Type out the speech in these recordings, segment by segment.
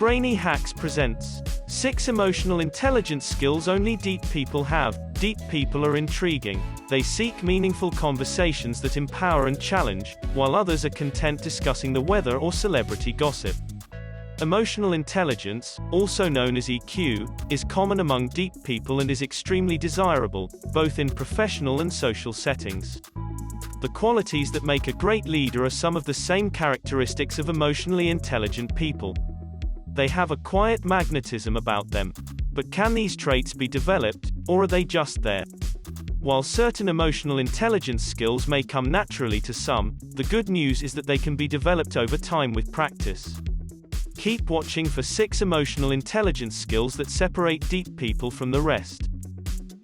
Brainy Hacks presents 6 emotional intelligence skills only deep people have. Deep people are intriguing. They seek meaningful conversations that empower and challenge, while others are content discussing the weather or celebrity gossip. Emotional intelligence, also known as EQ, is common among deep people and is extremely desirable, both in professional and social settings. The qualities that make a great leader are some of the same characteristics of emotionally intelligent people. They have a quiet magnetism about them. But can these traits be developed, or are they just there? While certain emotional intelligence skills may come naturally to some, the good news is that they can be developed over time with practice. Keep watching for 6 emotional intelligence skills that separate deep people from the rest.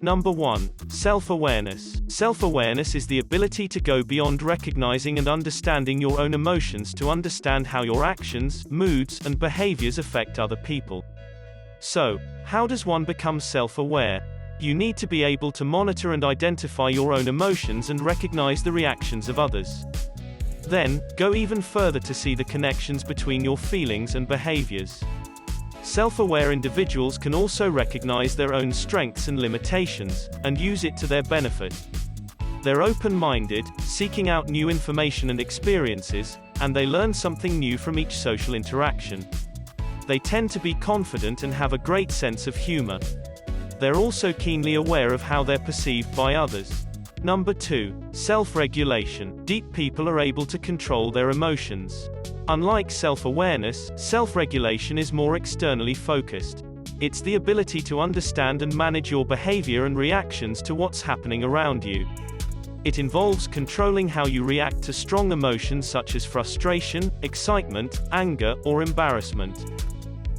Number 1. Self-awareness. Self-awareness is the ability to go beyond recognizing and understanding your own emotions to understand how your actions, moods, and behaviors affect other people. So, how does one become self-aware? You need to be able to monitor and identify your own emotions and recognize the reactions of others. Then, go even further to see the connections between your feelings and behaviors. Self-aware individuals can also recognize their own strengths and limitations, and use it to their benefit. They're open-minded, seeking out new information and experiences, and they learn something new from each social interaction. They tend to be confident and have a great sense of humor. They're also keenly aware of how they're perceived by others. Number 2. Self-regulation. Deep people are able to control their emotions. Unlike self-awareness, self-regulation is more externally focused. It's the ability to understand and manage your behavior and reactions to what's happening around you. It involves controlling how you react to strong emotions such as frustration, excitement, anger, or embarrassment.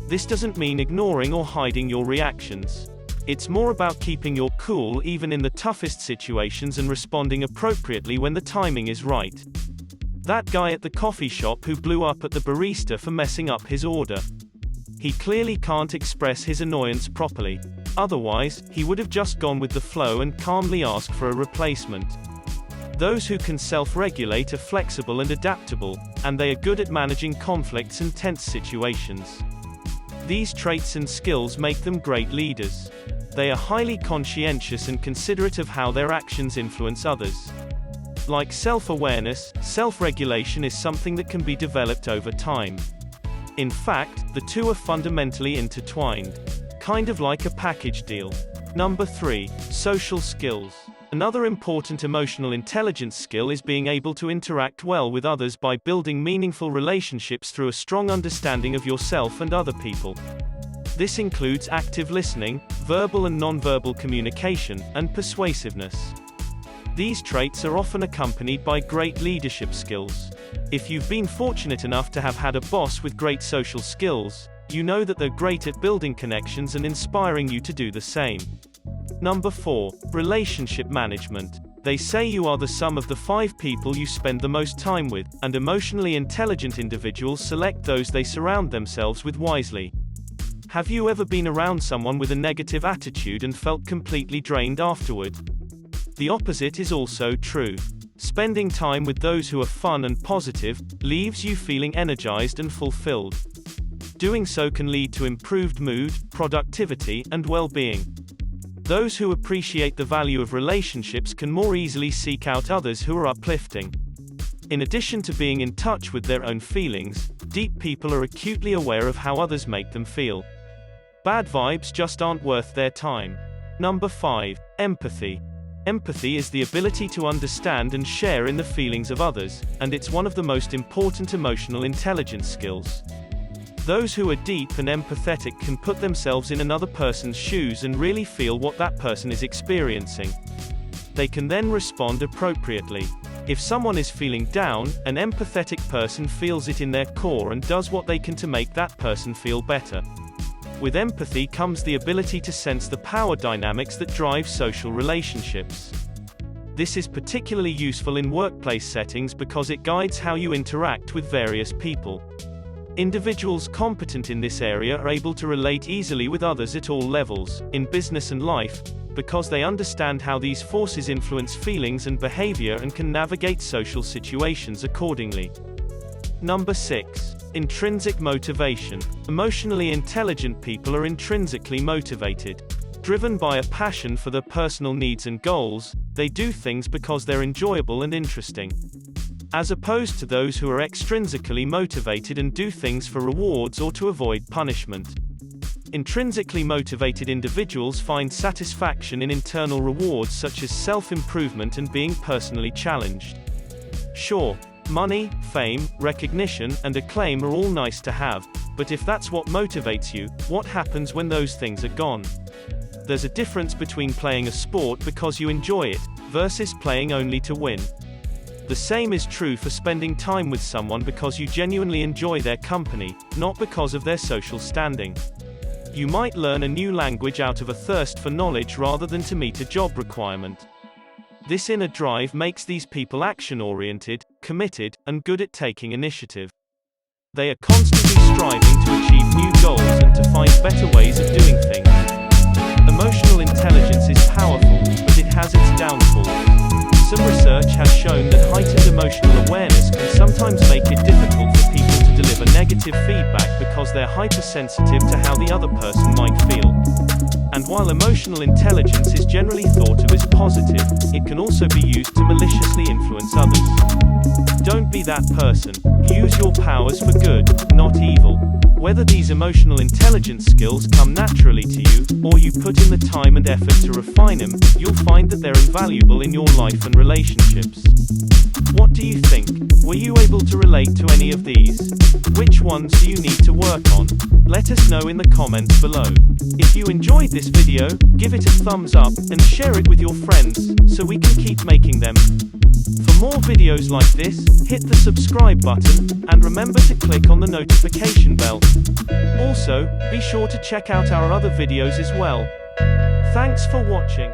This doesn't mean ignoring or hiding your reactions. It's more about keeping your cool even in the toughest situations and responding appropriately when the timing is right. That guy at the coffee shop who blew up at the barista for messing up his order. He clearly can't express his annoyance properly. Otherwise, he would have just gone with the flow and calmly asked for a replacement. Those who can self-regulate are flexible and adaptable, and they are good at managing conflicts and tense situations. These traits and skills make them great leaders. They are highly conscientious and considerate of how their actions influence others. Like self-awareness, self-regulation is something that can be developed over time. In fact, the two are fundamentally intertwined. Kind of like a package deal. Number 3. Social skills. Another important emotional intelligence skill is being able to interact well with others by building meaningful relationships through a strong understanding of yourself and other people. This includes active listening, verbal and nonverbal communication, and persuasiveness. These traits are often accompanied by great leadership skills. If you've been fortunate enough to have had a boss with great social skills, you know that they're great at building connections and inspiring you to do the same. Number 4. Relationship management. They say you are the sum of the 5 people you spend the most time with, and emotionally intelligent individuals select those they surround themselves with wisely. Have you ever been around someone with a negative attitude and felt completely drained afterward? The opposite is also true. Spending time with those who are fun and positive leaves you feeling energized and fulfilled. Doing so can lead to improved mood, productivity, and well-being. Those who appreciate the value of relationships can more easily seek out others who are uplifting. In addition to being in touch with their own feelings, deep people are acutely aware of how others make them feel. Bad vibes just aren't worth their time. Number 5. Empathy. Empathy is the ability to understand and share in the feelings of others, and it's one of the most important emotional intelligence skills. Those who are deep and empathetic can put themselves in another person's shoes and really feel what that person is experiencing. They can then respond appropriately. If someone is feeling down, an empathetic person feels it in their core and does what they can to make that person feel better. With empathy comes the ability to sense the power dynamics that drive social relationships. This is particularly useful in workplace settings because it guides how you interact with various people. Individuals competent in this area are able to relate easily with others at all levels, in business and life, because they understand how these forces influence feelings and behavior and can navigate social situations accordingly. Number 6. Intrinsic motivation. Emotionally intelligent people are intrinsically motivated. Driven by a passion for their personal needs and goals, they do things because they're enjoyable and interesting. As opposed to those who are extrinsically motivated and do things for rewards or to avoid punishment. Intrinsically motivated individuals find satisfaction in internal rewards such as self-improvement and being personally challenged. Sure, money, fame, recognition, and acclaim are all nice to have, but if that's what motivates you, what happens when those things are gone? There's a difference between playing a sport because you enjoy it, versus playing only to win. The same is true for spending time with someone because you genuinely enjoy their company, not because of their social standing. You might learn a new language out of a thirst for knowledge rather than to meet a job requirement. This inner drive makes these people action-oriented, committed, and good at taking initiative. They are constantly striving to achieve new goals and to find better ways of doing things. Emotional intelligence is powerful, but it has its downfalls. Some research has shown that heightened emotional awareness can sometimes make it difficult for people to deliver negative feedback because they're hypersensitive to how the other person might feel. And while emotional intelligence is generally thought of as positive, it can also be used to maliciously influence others. Don't be that person. Use your powers for good, not evil. Whether these emotional intelligence skills come naturally to you, or you put in the time and effort to refine them, you'll find that they're invaluable in your life and relationships. What do you think? Were you able to relate to any of these? Which ones do you need to work on? Let us know in the comments below. If you enjoyed this video, give it a thumbs up, and share it with your friends, so we can keep making them. For more videos like this, hit the subscribe button, and remember to click on the notification bell. Also, be sure to check out our other videos as well. Thanks for watching.